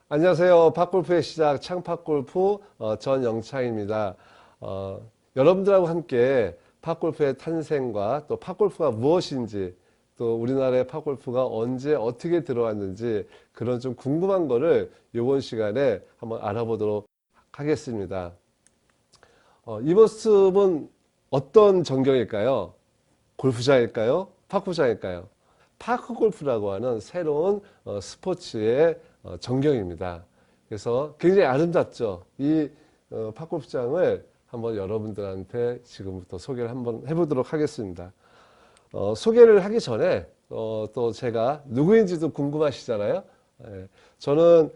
안녕하세요. 팝골프의 시작 창팝골프 전영창입니다. 여러분들하고 함께 팝골프의 탄생과 또 팝골프가 무엇인지 또 우리나라의 팝골프가 언제 어떻게 들어왔는지 그런 좀 궁금한 거를 이번 시간에 한번 알아보도록 하겠습니다. 이 모습은 어떤 전경일까요? 골프장일까요? 팝골프장일까요? 파크골프라고 하는 새로운 스포츠의 전경입니다. 그래서 굉장히 아름답죠. 이 팝골프장을 한번 여러분들한테 지금부터 소개를 한번 해보도록 하겠습니다. 소개를 하기 전에 또 제가 누구인지도 궁금하시잖아요. 예, 저는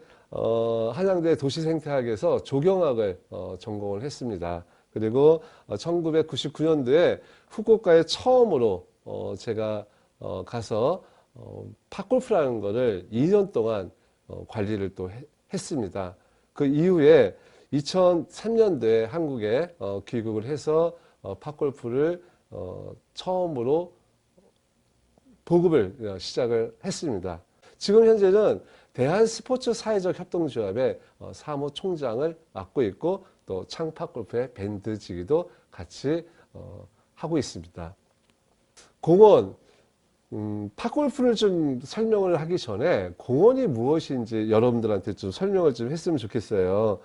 한양대 도시생태학에서 조경학을 전공을 했습니다. 그리고 1999년도에 후쿠오카에 처음으로 제가 가서 팝골프라는 거를 2년 동안 관리를 또 했습니다. 그 이후에 2003년도에 한국에 귀국을 해서 팝골프를 처음으로 보급을 시작을 했습니다. 지금 현재는 대한스포츠사회적협동조합의 사무총장을 맡고 있고 또 창팝골프의 밴드지기도 같이 하고 있습니다. 공원, 팝골프를 좀 설명을 하기 전에 공원이 무엇인지 여러분들한테 좀 설명을 좀 했으면 좋겠어요.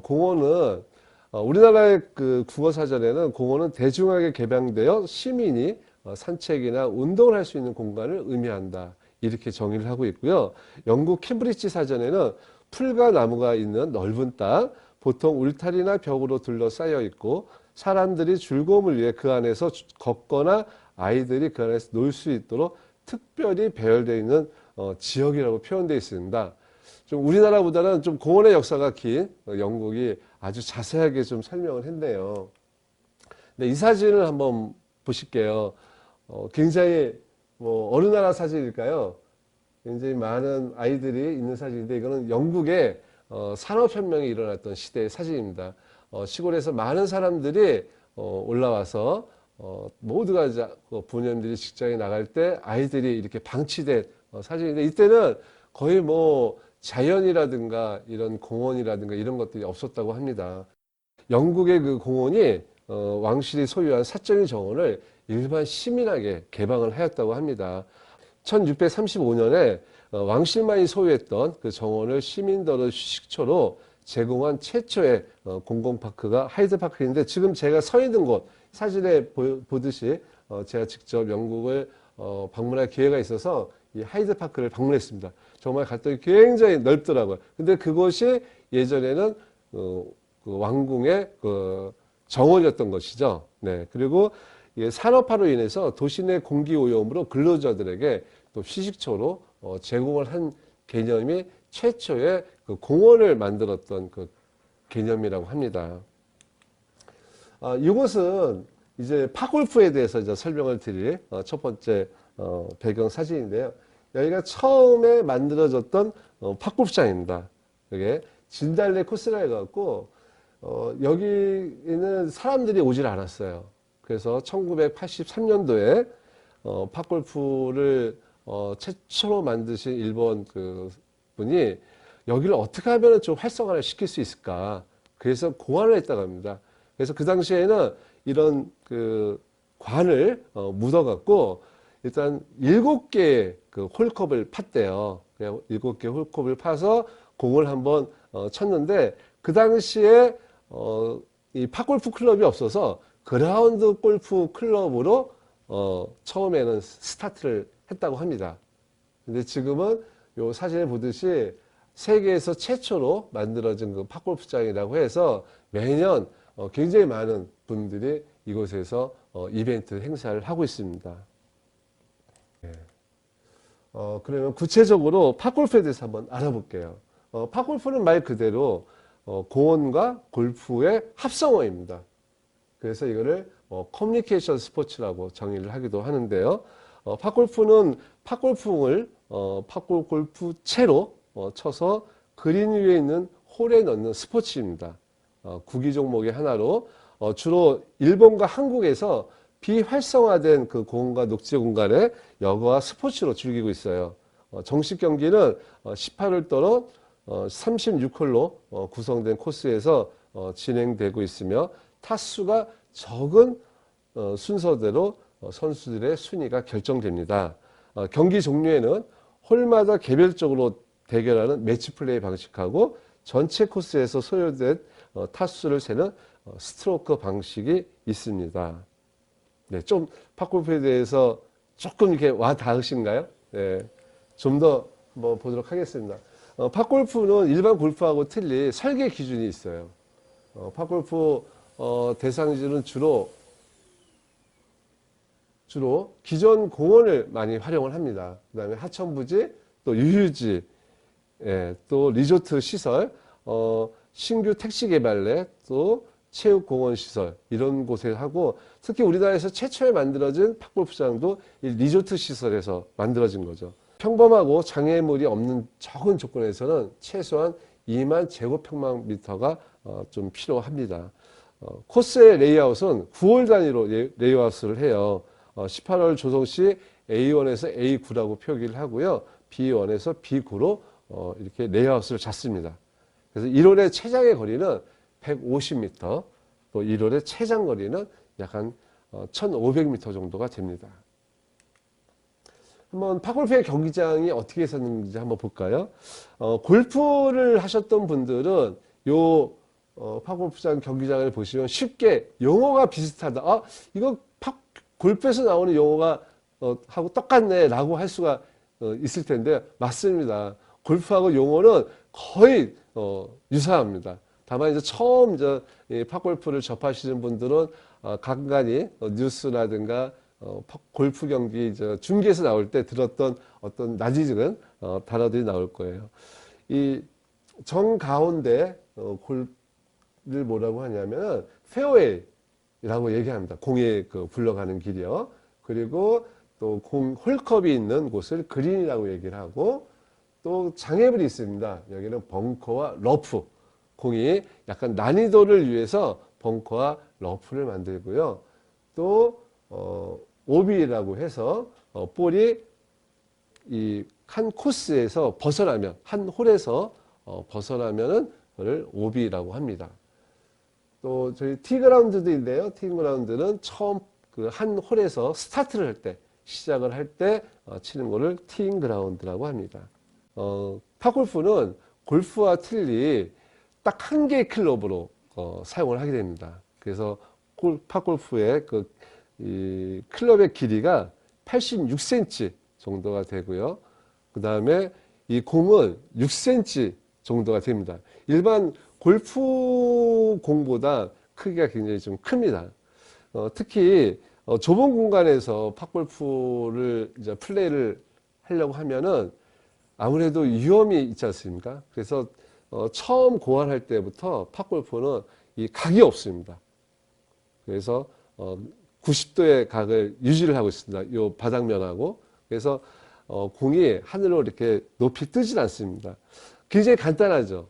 공원은 우리나라의 그 국어사전에는 공원은 대중에게 개방되어 시민이 산책이나 운동을 할 수 있는 공간을 의미한다. 이렇게 정의를 하고 있고요. 영국 캠브리지 사전에는 풀과 나무가 있는 넓은 땅, 보통 울타리나 벽으로 둘러싸여 있고 사람들이 즐거움을 위해 그 안에서 걷거나 아이들이 그 안에서 놀 수 있도록 특별히 배열되어 있는 지역이라고 표현되어 있습니다. 좀 우리나라보다는 좀 공원의 역사가 긴 영국이 아주 자세하게 좀 설명을 했네요. 이 사진을 한번 보실게요. 굉장히 뭐 어느 나라 사진일까요? 굉장히 많은 아이들이 있는 사진인데 이거는 영국의 산업혁명이 일어났던 시대의 사진입니다. 시골에서 많은 사람들이 올라와서 모두가 부모님들이 직장에 나갈 때 아이들이 이렇게 방치된 사진인데 이때는 거의 뭐 자연이라든가 이런 공원이라든가 이런 것들이 없었다고 합니다. 영국의 그 공원이 왕실이 소유한 사적인 정원을 일반 시민에게 개방을 하였다고 합니다. 1635년에 왕실만이 소유했던 그 정원을 시민들의 휴식처로 제공한 최초의 공공파크가 하이드파크인데 지금 제가 서 있는 곳 사진에 보듯이 제가 직접 영국을 방문할 기회가 있어서 이 하이드파크를 방문했습니다. 정말 갔더니 굉장히 넓더라고요. 근데 그곳이 예전에는 그 왕궁의 그 정원이었던 것이죠. 네. 그리고 산업화로 인해서 도시 내 공기 오염으로 근로자들에게 또 휴식처로 제공을 한 개념이 최초의 그 공원을 만들었던 그 개념이라고 합니다. 이것은 이제 팝골프에 대해서 이제 설명을 드릴 첫 번째 배경 사진인데요. 여기가 처음에 만들어졌던 팝골프장입니다. 이게 진달래 코스라 해갖고 여기는 사람들이 오질 않았어요. 그래서 1983년도에 팝골프를 최초로 만드신 일본 그 분이 여기를 어떻게 하면 좀 활성화를 시킬 수 있을까. 그래서 고안을 했다고 합니다. 그래서 그 당시에는 이런 그 관을 묻어갖고 일단 7개의 그 홀컵을 팠대요. 7개 홀컵을 파서 공을 한번 쳤는데 그 당시에 이 팝골프 클럽이 없어서 그라운드 골프 클럽으로 처음에는 스타트를 했다고 합니다. 근데 지금은 요 사진에 보듯이 세계에서 최초로 만들어진 그 팝골프장이라고 해서 매년 굉장히 많은 분들이 이곳에서 이벤트 행사를 하고 있습니다. 그러면 구체적으로 팝골프에 대해서 한번 알아볼게요. 팝골프는 말 그대로 공원과 골프의 합성어입니다. 그래서 이거를 커뮤니케이션 스포츠라고 정의를 하기도 하는데요. 팝골프는 팝골프공을 팝골프채로 쳐서 그린 위에 있는 홀에 넣는 스포츠입니다. 구기 종목의 하나로 주로 일본과 한국에서 비활성화된 그 공원과 녹지 공간에 여가와 스포츠로 즐기고 있어요. 정식 경기는 18홀 또는 36홀로 구성된 코스에서 진행되고 있으며 타수가 적은 순서대로 선수들의 순위가 결정됩니다. 경기 종료에는 홀마다 개별적으로 대결하는 매치 플레이 방식하고 전체 코스에서 소요된 타수를 세는 스트로크 방식이 있습니다. 네, 좀 팝골프에 대해서 조금 이렇게 와 닿으신가요? 네, 좀 더 한번 보도록 하겠습니다. 팝골프는 일반 골프하고 틀리 설계 기준이 있어요. 팝골프 대상지는 주로 기존 공원을 많이 활용을 합니다. 그 다음에 하천부지, 또 유휴지, 예, 또 리조트 시설, 신규 택시 개발래, 또 체육공원 시설 이런 곳에 하고, 특히 우리나라에서 최초에 만들어진 팝골프장도 이 리조트 시설에서 만들어진 거죠. 평범하고 장애물이 없는 적은 조건에서는 최소한 2만 제곱평방미터가 좀 필요합니다. 코스의 레이아웃은 9월 단위로 레이아웃을 해요. 18월 조성 시 A1에서 A9라고 표기를 하고요. B1에서 B9로 이렇게 레이아웃을 잡습니다. 그래서 1홀의 최장의 거리는 150m, 또 1홀의 최장 거리는 약 한 1500m 정도가 됩니다. 한번 팝골프의 경기장이 어떻게 있었는지 한번 볼까요? 골프를 하셨던 분들은 요 팝골프장 경기장을 보시면 쉽게 용어가 비슷하다. 이거 골프에서 나오는 용어가 하고 똑같네 라고 할 수가 있을 텐데, 맞습니다. 골프하고 용어는 거의 유사합니다. 다만 이제 처음 팝골프를 접하시는 분들은 간간히 뉴스라든가 골프 경기 중계에서 나올 때 들었던 어떤 낯익은 단어들이 나올 거예요. 이 정가운데 골을 뭐라고 하냐면 페어웨이라고 얘기합니다. 공이 굴러가는 길이요. 그리고 또 홀컵이 있는 곳을 그린이라고 얘기를 하고, 또 장애물이 있습니다. 여기는 벙커와 러프, 공이 약간 난이도를 위해서 벙커와 러프를 만들고요. 또 오비라고 해서 볼이 이 한 코스에서 벗어나면, 한 홀에서 벗어나면은 그걸 오비라고 합니다. 또 저희 티그라운드도 있는데요. 티그라운드는 처음 그 한 홀에서 스타트를 할 때, 시작을 할 때 치는 거를 티잉그라운드라고 합니다. 팝골프는 골프와 틀리 딱 한 개의 클럽으로 사용을 하게 됩니다. 그래서 팝골프의 이 클럽의 길이가 86cm 정도가 되고요. 그 다음에 이 공은 6cm 정도가 됩니다. 일반 골프 공보다 크기가 굉장히 좀 큽니다. 특히 좁은 공간에서 팝골프를 이제 플레이를 하려고 하면은 아무래도 위험이 있지 않습니까? 그래서 처음 고안할 때부터 팝골프는 이 각이 없습니다. 그래서 90도의 각을 유지를 하고 있습니다. 이 바닥면하고. 그래서 공이 하늘로 이렇게 높이 뜨진 않습니다. 굉장히 간단하죠.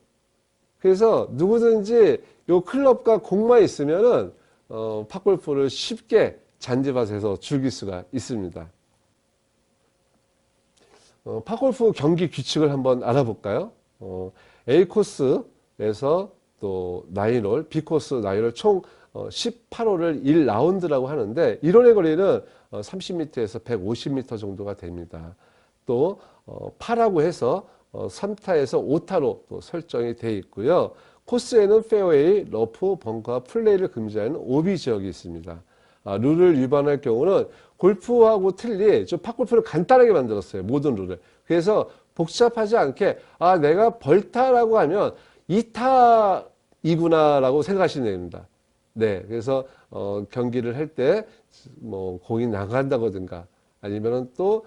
그래서 누구든지 이 클럽과 공만 있으면은 팝골프를 쉽게 잔디밭에서 즐길 수가 있습니다. 팝골프 경기 규칙을 한번 알아볼까요? A 코스에서 또 9홀, B 코스 9홀 총 18홀을 1라운드라고 하는데, 1홀의 거리는 30m에서 150m 정도가 됩니다. 또 파라고 해서 3타에서 5타로 또 설정이 되어 있고요. 코스에는 페어웨이, 러프, 벙커와 플레이를 금지하는 오비 지역이 있습니다. 룰을 위반할 경우는 골프하고 틀리 좀 팝골프를 간단하게 만들었어요. 모든 룰을. 그래서 복잡하지 않게 내가 벌타라고 하면 2타이구나 라고 생각하시면 됩니다. 네, 그래서 경기를 할 때 뭐 공이 나간다거든가 아니면은 또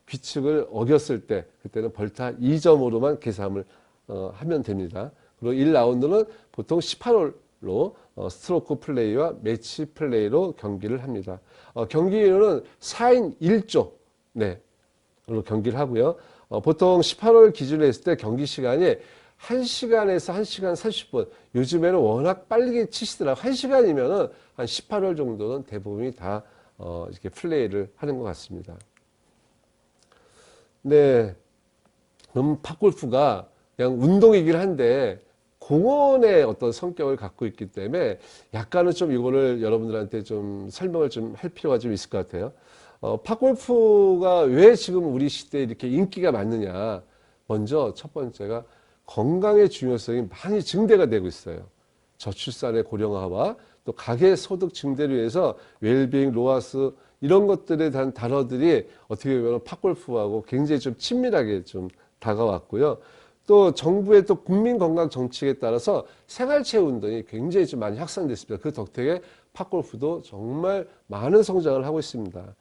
규칙을 어겼을 때 그때는 벌타 2점으로만 계산을 하면 됩니다. 그리고 1라운드는 보통 18홀로 스트로크 플레이와 매치 플레이로 경기를 합니다. 경기는 4인 1조 로 경기를 하고요. 보통 18홀 기준으로 했을 때 경기 시간이 1시간에서 1시간 30분. 요즘에는 워낙 빨리 치시더라고요. 1시간이면은 한 18홀 정도는 대부분이 다 이렇게 플레이를 하는 것 같습니다. 네. 그럼 팝골프가 그냥 운동이긴 한데 공원의 어떤 성격을 갖고 있기 때문에 약간은 좀 이거를 여러분들한테 좀 설명을 좀 할 필요가 좀 있을 것 같아요. 팝골프가 왜 지금 우리 시대에 이렇게 인기가 많느냐. 먼저 첫 번째가 건강의 중요성이 많이 증대가 되고 있어요. 저출산의 고령화와 또 가계 소득 증대를 위해서 웰빙, 로하스 이런 것들에 대한 단어들이 어떻게 보면 팝골프하고 굉장히 좀 친밀하게 좀 다가왔고요. 또 정부의 또 국민 건강 정책에 따라서 생활체 운동이 굉장히 좀 많이 확산됐습니다. 그 덕택에 팝골프도 정말 많은 성장을 하고 있습니다.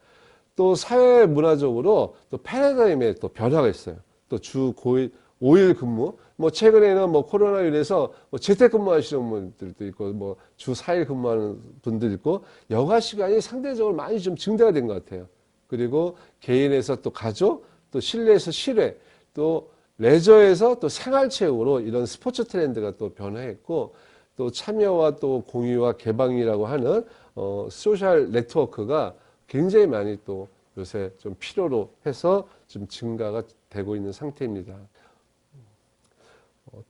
또 사회 문화적으로 또 패러다임에 또 변화가 있어요. 또 주 5일 근무, 뭐 최근에는 뭐 코로나로 인해서 뭐 재택근무 하시는 분들도 있고 뭐 주 4일 근무하는 분들 있고 여가 시간이 상대적으로 많이 좀 증대가 된 것 같아요. 그리고 개인에서 또 가족, 또 실내에서 실외, 또 레저에서 또 생활체육으로 이런 스포츠 트렌드가 또 변화했고 또 참여와 또 공유와 개방이라고 하는 소셜 네트워크가 굉장히 많이 또 요새 좀 필요로 해서 좀 증가가 되고 있는 상태입니다.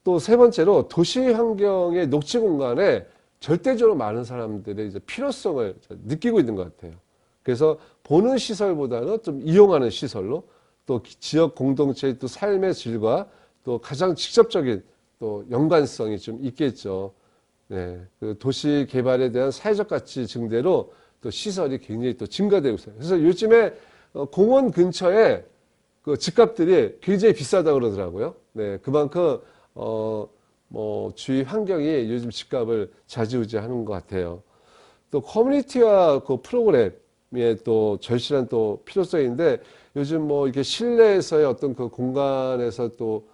또 세 번째로 도시 환경의 녹지 공간에 절대적으로 많은 사람들의 이제 필요성을 느끼고 있는 것 같아요. 그래서 보는 시설보다는 좀 이용하는 시설로 또 지역 공동체의 또 삶의 질과 또 가장 직접적인 또 연관성이 좀 있겠죠. 네, 그 도시 개발에 대한 사회적 가치 증대로 또 시설이 굉장히 또 증가되고 있어요. 그래서 요즘에 공원 근처에 그 집값들이 굉장히 비싸다고 그러더라고요. 네, 그만큼 뭐 주위 환경이 요즘 집값을 좌지우지하는 것 같아요. 또 커뮤니티와 그 프로그램의 또 절실한 또 필요성인데 요즘 뭐 이렇게 실내에서의 어떤 그 공간에서 또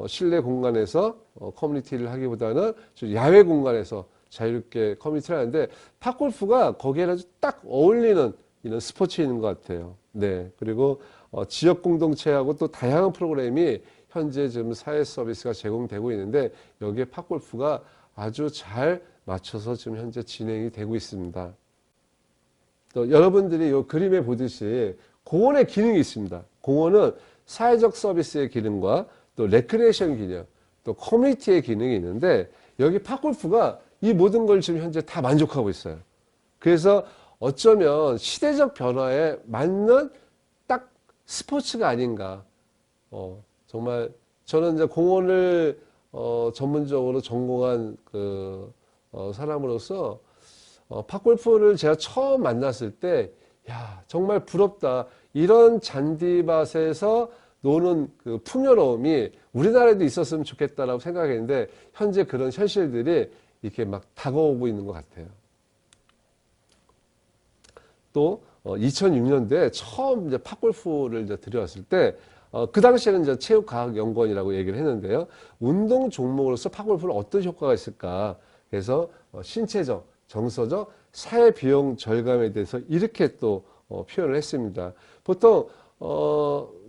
실내 공간에서 커뮤니티를 하기보다는 좀 야외 공간에서 자유롭게 커뮤니티를 하는데 팝골프가 거기에는 딱 어울리는 이런 스포츠인 것 같아요. 네. 그리고 지역 공동체하고 또 다양한 프로그램이 현재 지금 사회 서비스가 제공되고 있는데 여기에 팝골프가 아주 잘 맞춰서 지금 현재 진행이 되고 있습니다. 또 여러분들이 이 그림에 보듯이 공원의 기능이 있습니다. 공원은 사회적 서비스의 기능과 또 레크레이션 기능, 또 커뮤니티의 기능이 있는데 여기 팝골프가 이 모든 걸 지금 현재 다 만족하고 있어요. 그래서 어쩌면 시대적 변화에 맞는 딱 스포츠가 아닌가. 정말 저는 이제 공원을 전문적으로 전공한 그 사람으로서 팝골프를 제가 처음 만났을 때, 야, 정말 부럽다. 이런 잔디밭에서 노는 그 풍요로움이 우리나라에도 있었으면 좋겠다라고 생각했는데, 현재 그런 현실들이 이렇게 막 다가오고 있는 것 같아요. 또, 2006년도에 처음 이제 팝골프를 이제 들여왔을 때, 그 당시에는 이제 체육과학연구원이라고 얘기를 했는데요. 운동 종목으로서 팝골프는 어떤 효과가 있을까? 그래서 신체적, 정서적, 사회 비용 절감에 대해서 이렇게 또 표현을 했습니다. 보통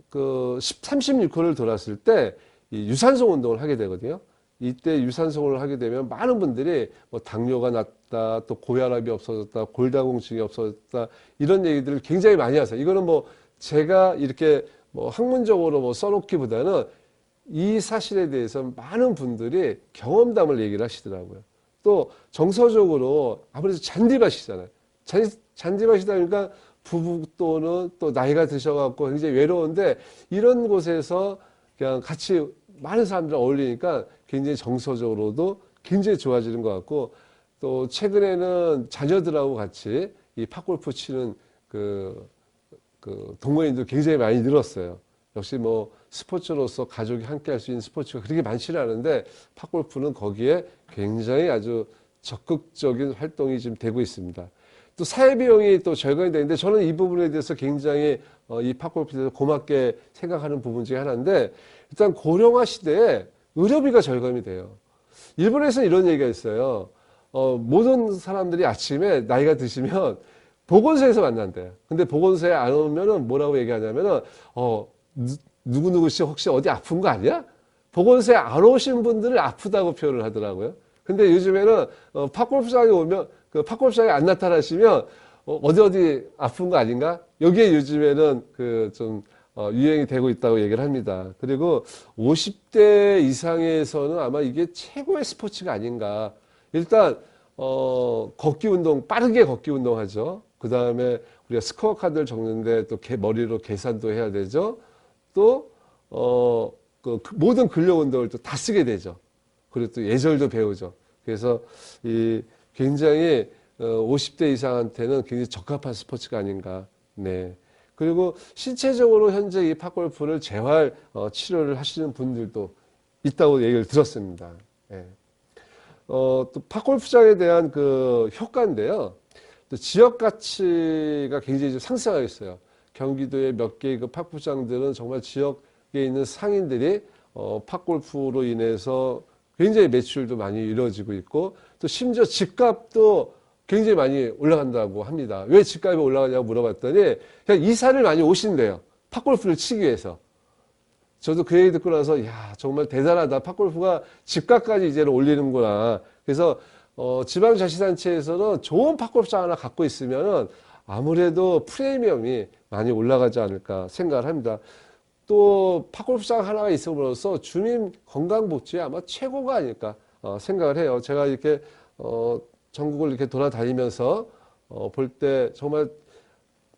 그 36홀을 돌았을 때 이 유산소 운동을 하게 되거든요. 이때 유산소 운동을 하게 되면 많은 분들이 뭐 당뇨가 났다, 또 고혈압이 없어졌다, 골다공증이 없어졌다 이런 얘기들을 굉장히 많이 하세요. 이거는 뭐 제가 이렇게 뭐 학문적으로 뭐 써놓기보다는 이 사실에 대해서 많은 분들이 경험담을 얘기를 하시더라고요. 또 정서적으로 아무래도 잔디밭이잖아요. 잔디밭이다 보니까 부부 또는 또 나이가 드셔갖고 굉장히 외로운데 이런 곳에서 그냥 같이 많은 사람들 어울리니까 굉장히 정서적으로도 굉장히 좋아지는 것 같고 또 최근에는 자녀들하고 같이 이 팝골프 치는 그 동호인도 굉장히 많이 늘었어요. 역시 뭐 스포츠로서 가족이 함께 할 수 있는 스포츠가 그렇게 많지는 않은데 팝골프는 거기에 굉장히 아주 적극적인 활동이 지금 되고 있습니다. 또 사회 비용이 또 절감이 되는데 저는 이 부분에 대해서 굉장히 이 팝골프에 대해서 고맙게 생각하는 부분 중에 하나인데 일단 고령화 시대에 의료비가 절감이 돼요. 일본에서 이런 얘기가 있어요. 모든 사람들이 아침에 나이가 드시면 보건소에서 만난대요. 근데 보건소에 안 오면은 뭐라고 얘기하냐면은, 누구누구 씨 혹시 어디 아픈 거 아니야? 보건소에 안 오신 분들을 아프다고 표현을 하더라고요. 근데 요즘에는, 팝골프장에 오면, 그 팝골프장에 안 나타나시면, 어디 아픈 거 아닌가? 여기에 요즘에는 유행이 되고 있다고 얘기를 합니다. 그리고 50대 이상에서는 아마 이게 최고의 스포츠가 아닌가. 일단 걷기 운동, 빠르게 걷기 운동하죠. 그 다음에 우리가 스코어 카드를 적는데 또 머리로 계산도 해야 되죠. 또 그 모든 근력 운동을 또 다 쓰게 되죠. 그리고 또 예절도 배우죠. 그래서 이 굉장히 50대 이상한테는 굉장히 적합한 스포츠가 아닌가. 네. 그리고 신체적으로 현재 이 팝골프를 재활 치료를 하시는 분들도 있다고 얘기를 들었습니다. 네. 또 팝골프장에 대한 그 효과인데요. 또 지역 가치가 굉장히 좀 상승하고 있어요. 경기도의 몇 개의 그 팝골프장들은 정말 지역에 있는 상인들이 팝골프로 인해서 굉장히 매출도 많이 이루어지고 있고 또 심지어 집값도 굉장히 많이 올라간다고 합니다. 왜 집값이 올라가냐고 물어봤더니 그냥 이사를 많이 오신대요. 팝골프를 치기 위해서. 저도 그 얘기 듣고 나서 야 정말 대단하다. 팝골프가 집값까지 이제는 올리는구나. 그래서 지방자치단체에서는 좋은 팝골프장 하나 갖고 있으면은 아무래도 프리미엄이 많이 올라가지 않을까 생각을 합니다. 또 팝골프장 하나가 있음으로써 주민 건강복지에 아마 최고가 아닐까 생각을 해요. 제가 이렇게 전국을 이렇게 돌아다니면서 볼 때 정말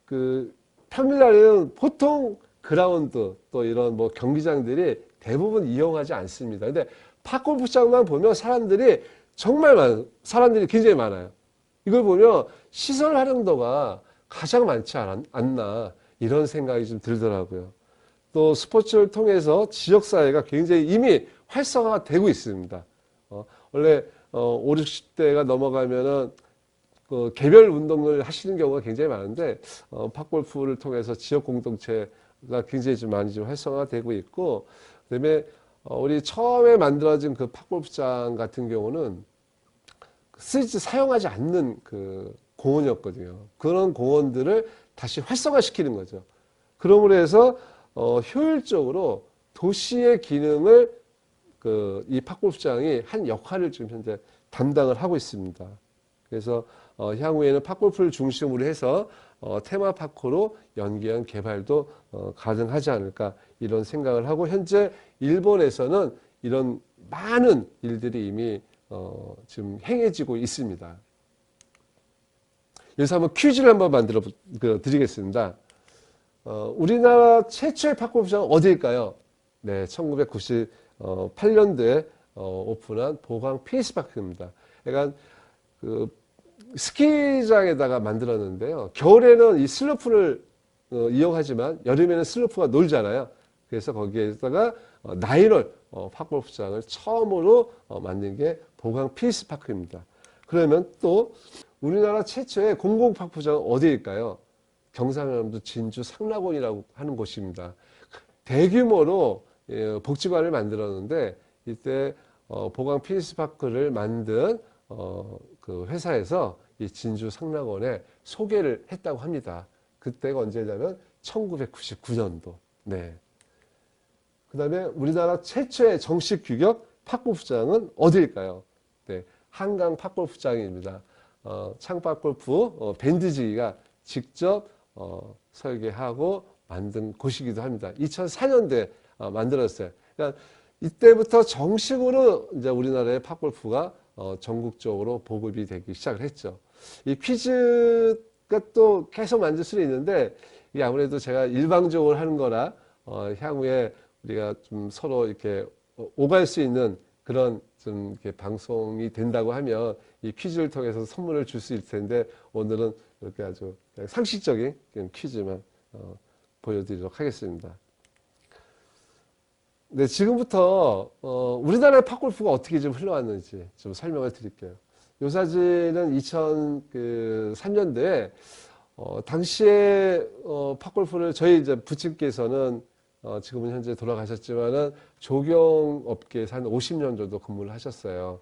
그 평일날에는 보통 그라운드 또 이런 뭐 경기장들이 대부분 이용하지 않습니다. 근데 팝골프장만 보면 사람들이 굉장히 많아요. 이걸 보면 시설 활용도가 가장 많지 않나 이런 생각이 좀 들더라고요. 또 스포츠를 통해서 지역사회가 굉장히 이미 활성화가 되고 있습니다. 원래 5, 60대가 넘어가면은 그 개별 운동을 하시는 경우가 굉장히 많은데 팝골프를 통해서 지역 공동체가 굉장히 좀 많이 좀 활성화되고 있고 그다음에 우리 처음에 만들어진 그 팝골프장 같은 경우는 사용하지 않는 그 공원이었거든요. 그런 공원들을 다시 활성화시키는 거죠. 그러므로 해서 효율적으로 도시의 기능을 이 팝골프장이 한 역할을 지금 현재 담당을 하고 있습니다. 그래서 향후에는 팝골프를 중심으로 해서 테마파크로 연계한 개발도 가능하지 않을까 이런 생각을 하고 현재 일본에서는 이런 많은 일들이 이미 지금 행해지고 있습니다. 여기서 한번 퀴즈를 한번 만들어 드리겠습니다. 우리나라 최초의 팝골프장은 어디일까요? 네, 1998년도에 오픈한 보강 피니스파크입니다. 그러니까 그 스키장에다가 만들었는데요. 겨울에는 이 슬로프를 이용하지만 여름에는 슬로프가 놀잖아요. 그래서 거기에다가 나일월 팝골프장을 처음으로 만든 게 보강 피니스파크입니다. 그러면 또 우리나라 최초의 공공 팝골프장은 어디일까요? 경상남도 진주 상락원이라고 하는 곳입니다. 대규모로 복지관을 만들었는데 이때 보강 피니스파크를 만든 그 회사에서 이 진주 상락원에 소개를 했다고 합니다. 그때가 언제냐면 1999년도. 네. 그 다음에 우리나라 최초의 정식 규격 팝골프장은 어디일까요? 네. 한강 팝골프장입니다. 창팝골프 밴드지기가 직접 설계하고 만든 곳이기도 합니다. 2004년도에 만들었어요. 그러니까 이때부터 정식으로 이제 우리나라의 팝골프가 전국적으로 보급이 되기 시작을 했죠. 이 퀴즈가 또 계속 만들 수는 있는데 이게 아무래도 제가 일방적으로 하는 거라 향후에 우리가 좀 서로 이렇게 오갈 수 있는 그런 좀 이렇게 방송이 된다고 하면 이 퀴즈를 통해서 선물을 줄 수 있을 텐데 오늘은 이렇게 아주 상식적인 퀴즈만 보여드리도록 하겠습니다. 네, 지금부터 우리나라의 팝골프가 어떻게 좀 흘러왔는지 좀 설명을 드릴게요. 이 사진은 2003년도에 당시에 팝골프를 저희 이제 부친께서는 지금은 현재 돌아가셨지만은 조경업계에서 한 50년 정도 근무를 하셨어요.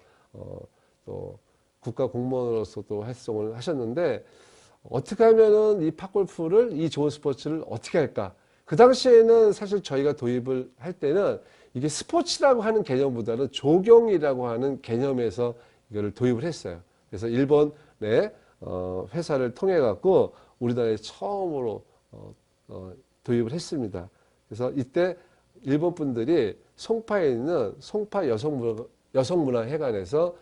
또 국가 공무원으로서 또 활동을 하셨는데 어떻게 하면은 이 팝골프를 이 좋은 스포츠를 어떻게 할까? 그 당시에는 사실 저희가 도입을 할 때는 이게 스포츠라고 하는 개념보다는 조경이라고 하는 개념에서 이거를 도입을 했어요. 그래서 일본의 회사를 통해 갖고 우리나라에 처음으로 도입을 했습니다. 그래서 이때 일본 분들이 송파에 있는 송파 여성문화회관에서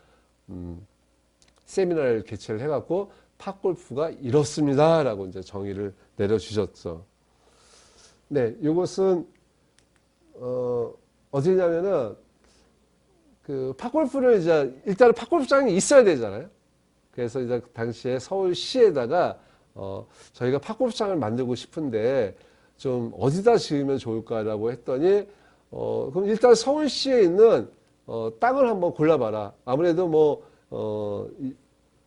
세미나를 개최를 해갖고 팝골프가 이렇습니다라고 이제 정의를 내려주셨죠. 네, 이것은 어디냐면은 그 팝골프를 이제 일단은 팝골프장이 있어야 되잖아요. 그래서 이제 당시에 서울시에다가 저희가 팝골프장을 만들고 싶은데 좀 어디다 지으면 좋을까라고 했더니 그럼 일단 서울시에 있는 땅을 한번 골라봐라. 아무래도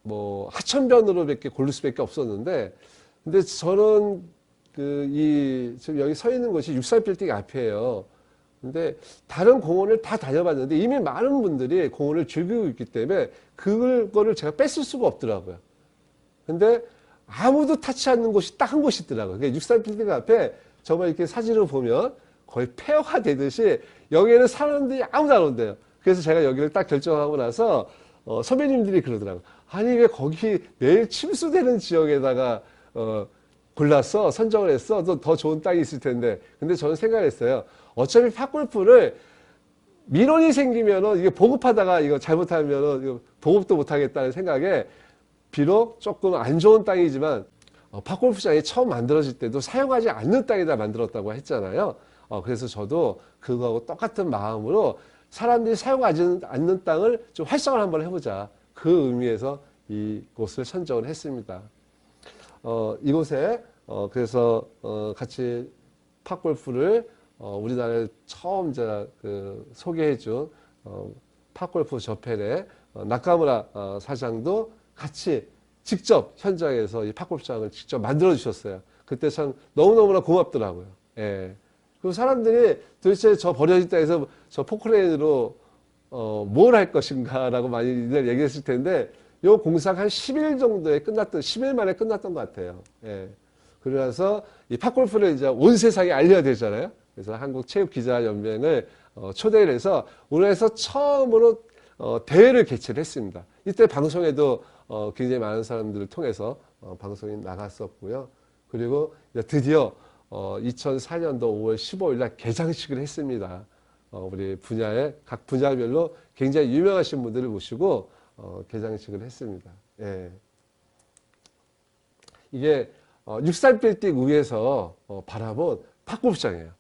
뭐 하천변으로밖에 고를 수밖에 없었는데, 근데 저는 지금 여기 서 있는 곳이 63빌딩 앞이에요. 근데 다른 공원을 다 다녀봤는데 이미 많은 분들이 공원을 즐기고 있기 때문에 그거를 제가 뺐을 수가 없더라고요. 근데 아무도 타치 않는 곳이 딱 한 곳이 있더라고요. 63빌딩 앞에 정말 이렇게 사진을 보면 거의 폐허가 되듯이 여기에는 사람들이 아무도 안 온대요. 그래서 제가 여기를 딱 결정하고 나서 선배님들이 그러더라고요. 아니 왜 거기 내일 침수되는 지역에다가 골랐어? 선정을 했어? 더 좋은 땅이 있을 텐데. 근데 저는 생각을 했어요. 어차피 팝골프를 민원이 생기면은 이게 보급하다가 이거 잘못하면은 이거 보급도 못하겠다는 생각에 비록 조금 안 좋은 땅이지만 팝골프장이 처음 만들어질 때도 사용하지 않는 땅에다 만들었다고 했잖아요. 그래서 저도 그거하고 똑같은 마음으로 사람들이 사용하지 않는 땅을 좀 활성화를 한번 해보자. 그 의미에서 이곳을 선정을 했습니다. 이곳에 그래서 같이 팝골프를 우리나라에 처음 제가 소개해준 팝골프 저편의 나카무라 사장도 같이 직접 현장에서 이 팝골프장을 직접 만들어 주셨어요. 그때 참 너무너무나 고맙더라고요. 예. 그리고 사람들이 도대체 저 버려진 땅에서 저 포크레인으로 뭘 할 것인가 라고 많이들 얘기했을 텐데 요 공사가 한 10일 정도에 10일 만에 끝났던 것 같아요. 예. 그래서 이 팝골프를 이제 온 세상에 알려야 되잖아요. 그래서 한국체육기자연맹을 초대를 해서 우리나라에서 처음으로 대회를 개최를 했습니다. 이때 방송에도 굉장히 많은 사람들을 통해서 방송이 나갔었고요. 그리고 드디어 2004년도 5월 15일 날 개장식을 했습니다. 우리 각 분야별로 굉장히 유명하신 분들을 모시고 개장식을 했습니다. 예. 이게 63빌딩 위에서 바라본 팝골프장이에요.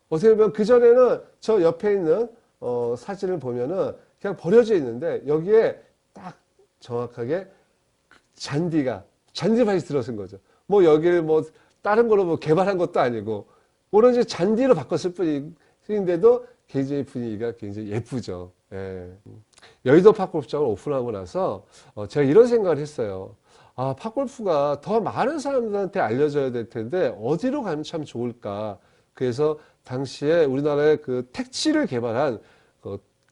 어떻게 보면 그전에는 저 옆에 있는 사진을 보면은 그냥 버려져 있는데 여기에 딱 정확하게 잔디밭이 들어선 거죠. 뭐 여기를 뭐 다른 걸로 뭐 개발한 것도 아니고 오로지 잔디로 바꿨을 뿐인데도 굉장히 분위기가 굉장히 예쁘죠. 예. 여의도 팝골프장을 오픈하고 나서 제가 이런 생각을 했어요. 아, 팝골프가 더 많은 사람들한테 알려져야 될 텐데 어디로 가면 참 좋을까. 그래서 당시에 우리나라의 그 택지를 개발한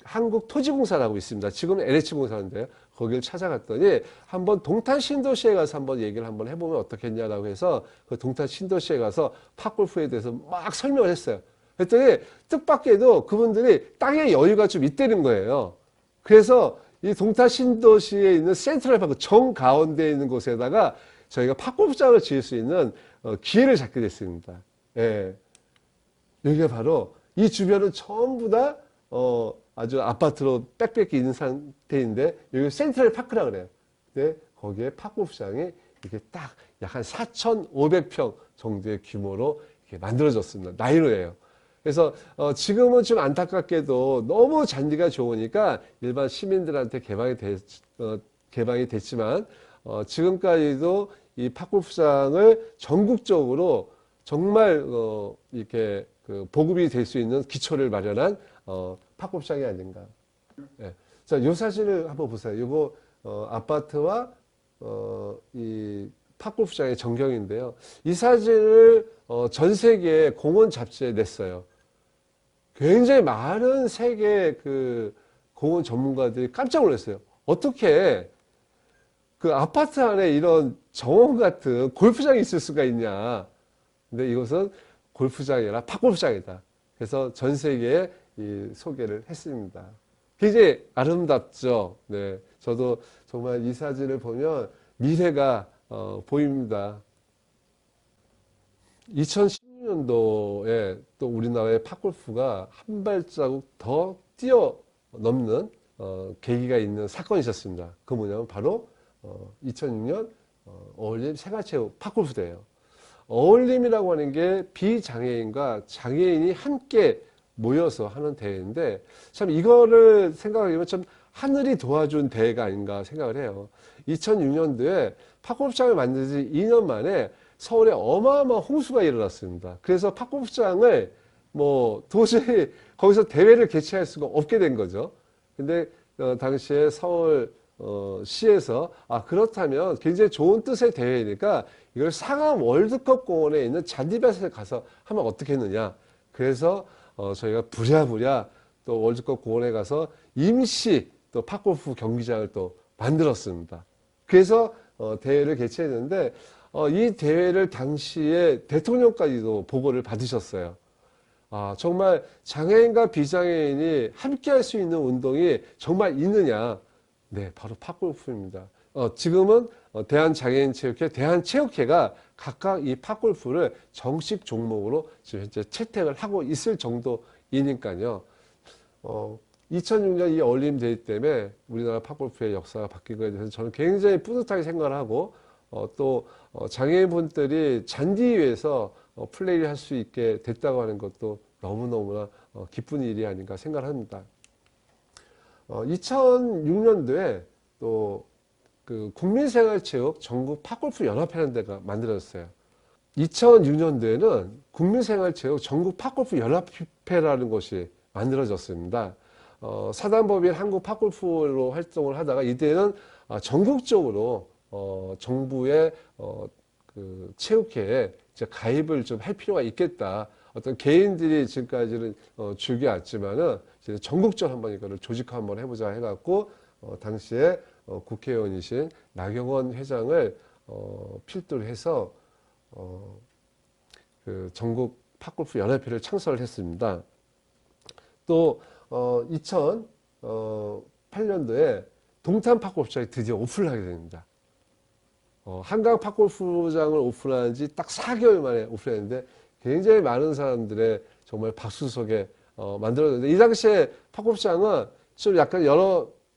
한국토지공사라고 있습니다. 지금 LH공사인데요. 거기를 찾아갔더니 한번 동탄 신도시에 가서 한번 얘기를 한번 해보면 어떻겠냐라고 해서 그 동탄 신도시에 가서 팝골프에 대해서 막 설명을 했어요. 그랬더니 뜻밖에도 그분들이 땅에 여유가 좀 있다는 거예요. 그래서 이 동탄 신도시에 있는 센트럴파크 정가운데에 있는 곳에다가 저희가 팝골프장을 지을 수 있는 기회를 잡게 됐습니다. 예. 여기가 바로 이 주변은 전부 다 아주 아파트로 빽빽히 있는 상태인데 여기 센트럴파크라 그래요. 근데 거기에 팝골프장이 이렇게 딱 약 한 4,500평 정도의 규모로 이렇게 만들어졌습니다. 나이로예요. 그래서 지금은 좀 안타깝게도 너무 잔디가 좋으니까 일반 시민들한테 개방이 됐지만 지금까지도 이 팝골프장을 전국적으로 정말 이렇게 보급이 될 수 있는 기초를 마련한 팝골프장이 아닌가. 네. 자, 이 사진을 한번 보세요. 이거 아파트와 이 팝골프장의 전경인데요. 이 사진을 전 세계 공원 잡지에 냈어요. 굉장히 많은 세계 공원 전문가들이 깜짝 놀랐어요. 어떻게 그 아파트 안에 이런 정원 같은 골프장이 있을 수가 있냐. 근데 이것은 골프장이 아니라 팝골프장이다. 그래서 전 세계에 소개를 했습니다. 굉장히 아름답죠. 네. 저도 정말 이 사진을 보면 미래가 보입니다. 2000년도에 또 우리나라의 팝골프가 한 발자국 더 뛰어넘는 계기가 있는 사건이 있었습니다. 그 뭐냐면 바로 2006년 어울림 생활체육 팝골프 대회예요. 어울림이라고 하는 게 비장애인과 장애인이 함께 모여서 하는 대회인데 참 이거를 생각하면 참 하늘이 도와준 대회가 아닌가 생각을 해요. 2006년도에 팝골프장을 만든 지 2년 만에 서울에 어마어마한 홍수가 일어났습니다. 그래서 팝골프장을 뭐 도저히 거기서 대회를 개최할 수가 없게 된 거죠. 근데 당시에 서울 시에서 그렇다면 굉장히 좋은 뜻의 대회니까 이걸 상암 월드컵 공원에 있는 잔디밭에 가서 하면 어떻겠느냐. 그래서 저희가 부랴부랴 또 월드컵 공원에 가서 임시 또 팝골프 경기장을 또 만들었습니다. 그래서 대회를 개최했는데 이 대회를 당시에 대통령까지도 보고를 받으셨어요. 정말 장애인과 비장애인이 함께 할 수 있는 운동이 정말 있느냐. 네, 바로 팝골프입니다. 지금은 대한장애인체육회, 대한체육회가 각각 이 팝골프를 정식 종목으로 지금 현재 채택을 하고 있을 정도이니까요. 2006년 이 어울림 대회 때문에 우리나라 팝골프의 역사가 바뀐 것에 대해서 저는 굉장히 뿌듯하게 생각을 하고 또 장애인분들이 잔디 위에서 플레이를 할 수 있게 됐다고 하는 것도 너무너무나 기쁜 일이 아닌가 생각을 합니다. 2006년도에 또 그 국민생활체육 전국 팝골프 연합회라는 데가 만들어졌어요. 2006년도에는 국민생활체육 전국 팝골프 연합회라는 것이 만들어졌습니다. 사단법인 한국 팝골프로 활동을 하다가 이때는 전국적으로 정부의 그 체육회에 이제 가입을 좀 할 필요가 있겠다. 어떤 개인들이 지금까지는 즐겨왔지만은 이제 전국적으로 한번 이거를 조직화 한번 해보자 해갖고 당시에 국회의원이신 나경원 회장을 필두로 해서 그 전국 팝골프 연합회를 창설을 했습니다. 또 2008년도에 동탄 팝골프장이 드디어 오픈을 하게 됩니다. 한강 팝골프장을 오픈한 지 딱 4개월 만에 오픈했는데 굉장히 많은 사람들의 정말 박수 속에 만들어졌는데 이 당시에 팝골프장은 좀 약간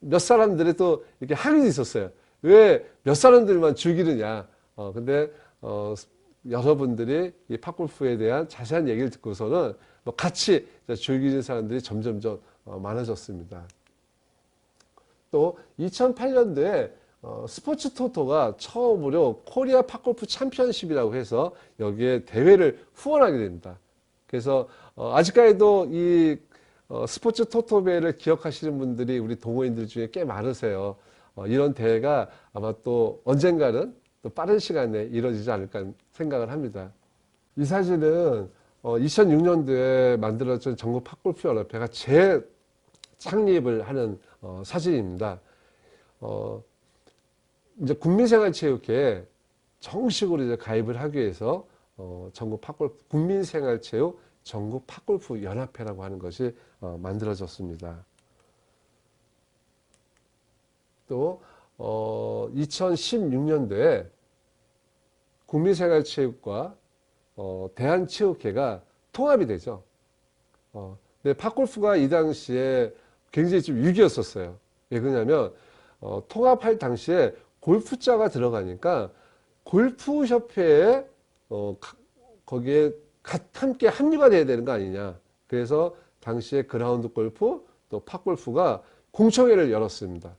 몇 사람들의 또 이렇게 항의도 있었어요. 왜 몇 사람들만 즐기느냐. 근데 여러분들이 이 팝골프에 대한 자세한 얘기를 듣고서는 같이 즐기는 사람들이 점점점 많아졌습니다. 또 2008년도에 스포츠 토토가 처음으로 코리아 팝골프 챔피언십이라고 해서 여기에 대회를 후원하게 됩니다. 그래서 아직까지도 이 스포츠 토토배를 기억하시는 분들이 우리 동호인들 중에 꽤 많으세요. 이런 대회가 아마 또 언젠가는 또 빠른 시간에 이루어지지 않을까 생각을 합니다. 이 사진은 2006년도에 만들어진 전국 팝골프 연합회가 재창립을 하는 사진입니다. 이제 국민생활체육회에 정식으로 이제 가입을 하기 위해서 전국 팝골프 국민생활체육 전국 팝골프 연합회라고 하는 것이 만들어졌습니다. 또 2016년도에 국민생활체육과 대한체육회가 통합이 되죠. 근데 팝골프가 이 당시에 굉장히 좀 위기였었어요. 왜 그러냐면 통합할 당시에 골프자가 들어가니까 골프협회에 거기에 함께 합류가 돼야 되는 거 아니냐. 그래서 당시에 그라운드 골프 또 팝골프가 공청회를 열었습니다.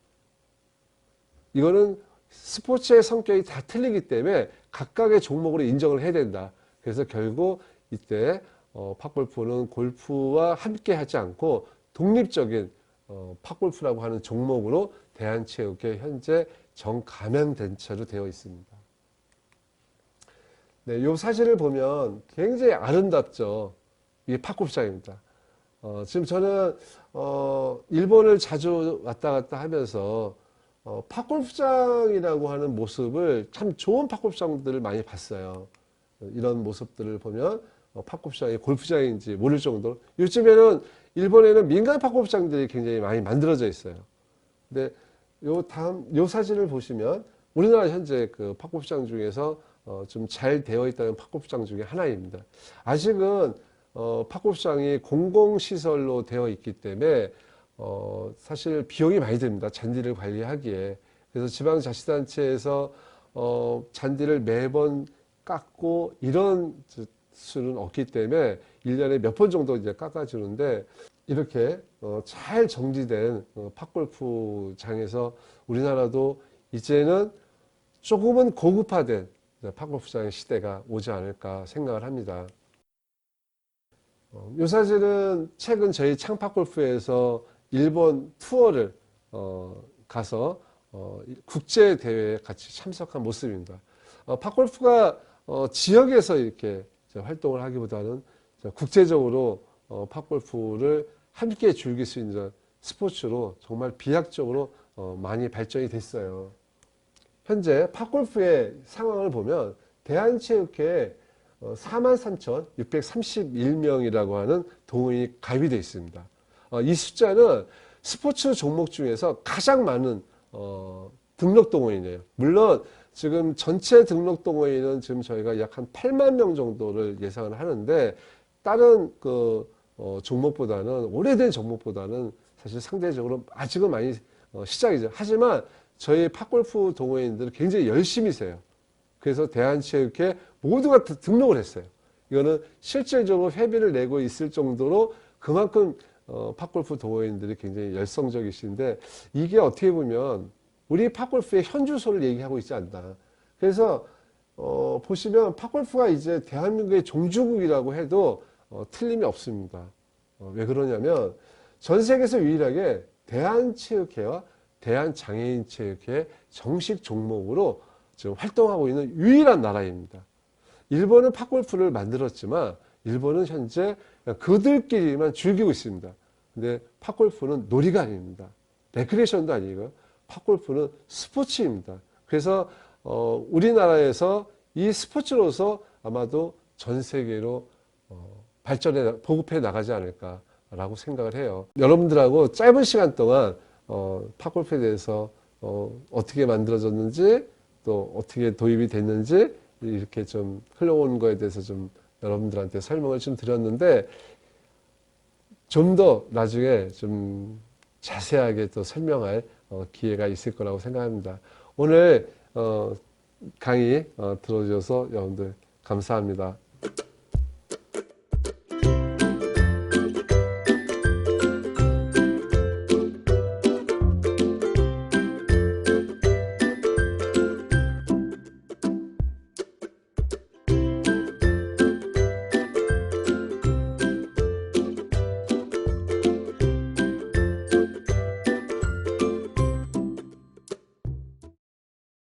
이거는 스포츠의 성격이 다 틀리기 때문에 각각의 종목으로 인정을 해야 된다. 그래서 결국 이때 팝골프는 골프와 함께 하지 않고 독립적인 팝골프라고 하는 종목으로 대한체육회 현재 정가명된 채로 되어 있습니다. 네, 이 사진을 보면 굉장히 아름답죠. 이게 팝골프장입니다. 지금 저는 일본을 자주 왔다 갔다 하면서 팝골프장이라고 하는 모습을 참 좋은 팝골프장들을 많이 봤어요. 이런 모습들을 보면 팝골프장이 골프장인지 모를 정도로 요즘에는 일본에는 민간 팝골프장들이 굉장히 많이 만들어져 있어요. 근데 요 사진을 보시면 우리나라 현재 그 팝골프장 중에서 좀 잘 되어 있다는 팝골프장 중에 하나입니다. 아직은 팝골프장이 공공시설로 되어 있기 때문에 사실 비용이 많이 듭니다. 잔디를 관리하기에. 그래서 지방자치단체에서 잔디를 매번 깎고 이런 수는 없기 때문에 1년에 몇 번 정도 이제 깎아주는데, 이렇게 잘 정지된 팝골프장에서 우리나라도 이제는 조금은 고급화된 팝골프장의 시대가 오지 않을까 생각을 합니다. 이 사진은 최근 저희 창팝골프에서 일본 투어를 가서 국제 대회에 같이 참석한 모습입니다. 팝골프가 지역에서 이렇게 활동을 하기보다는 국제적으로 팝골프를 함께 즐길 수 있는 스포츠로 정말 비약적으로 많이 발전이 됐어요. 현재 팝골프의 상황을 보면 대한체육회에 43,631명이라고 하는 동호인이 가입이 되어 있습니다. 이 숫자는 스포츠 종목 중에서 가장 많은 등록 동호인이에요. 물론 지금 전체 등록 동호인은 지금 저희가 약 한 8만 명 정도를 예상을 하는데, 다른 종목보다는, 오래된 종목보다는 사실 상대적으로 아직은 많이 시작이죠. 하지만 저희 팝골프 동호인들은 굉장히 열심히세요. 그래서 대한체육회 모두가 등록을 했어요. 이거는 실질적으로 회비를 내고 있을 정도로 그만큼 팝골프 동호인들이 굉장히 열성적이신데, 이게 어떻게 보면 우리 팝골프의 현주소를 얘기하고 있지 않나. 그래서 보시면 팝골프가 이제 대한민국의 종주국이라고 해도 틀림이 없습니다. 왜 그러냐면 전 세계에서 유일하게 대한체육회와 대한장애인체육회 정식 종목으로 지금 활동하고 있는 유일한 나라입니다. 일본은 팝골프를 만들었지만 일본은 현재 그들끼리만 즐기고 있습니다. 근데 팝골프는 놀이가 아닙니다. 레크레이션도 아니고 팝골프는 스포츠입니다. 그래서 우리나라에서 이 스포츠로서 아마도 전 세계로 보급해 나가지 않을까라고 생각을 해요. 여러분들하고 짧은 시간 동안 팝골프에 대해서 어떻게 만들어졌는지, 또 어떻게 도입이 됐는지, 이렇게 좀 흘러온 거에 대해서 좀 여러분들한테 설명을 좀 드렸는데, 좀 더 나중에 좀 자세하게 또 설명할 기회가 있을 거라고 생각합니다. 오늘 강의 들어주셔서 여러분들 감사합니다.